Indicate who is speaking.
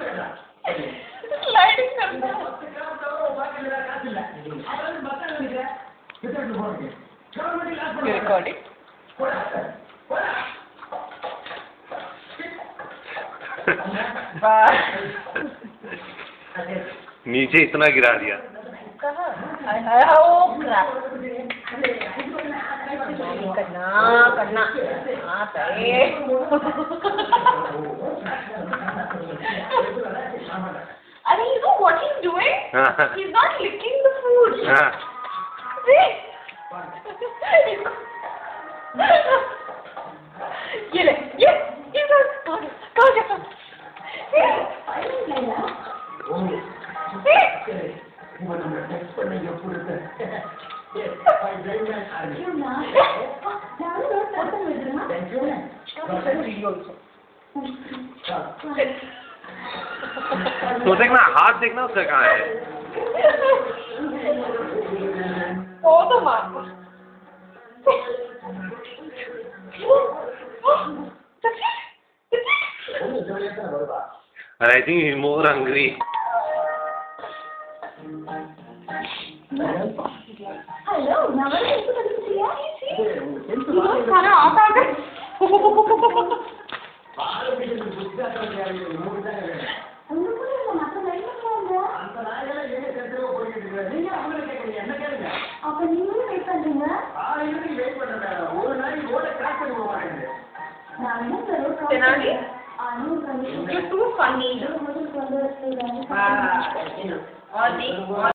Speaker 1: Sliding करना recording
Speaker 2: नीचे इतना गिरा दिया
Speaker 1: करना करना हाँ अरे you know what he's doing? He's not licking the food. ये ले ये कहाँ जा
Speaker 2: तो देखना हाथ देखना उसका कहाँ है
Speaker 1: वो तो मार
Speaker 2: and I think he's more hungry.
Speaker 1: Hello, खाना आता है அப்ப நீங்களும் வெயிட் பண்றீங்க You're too funny.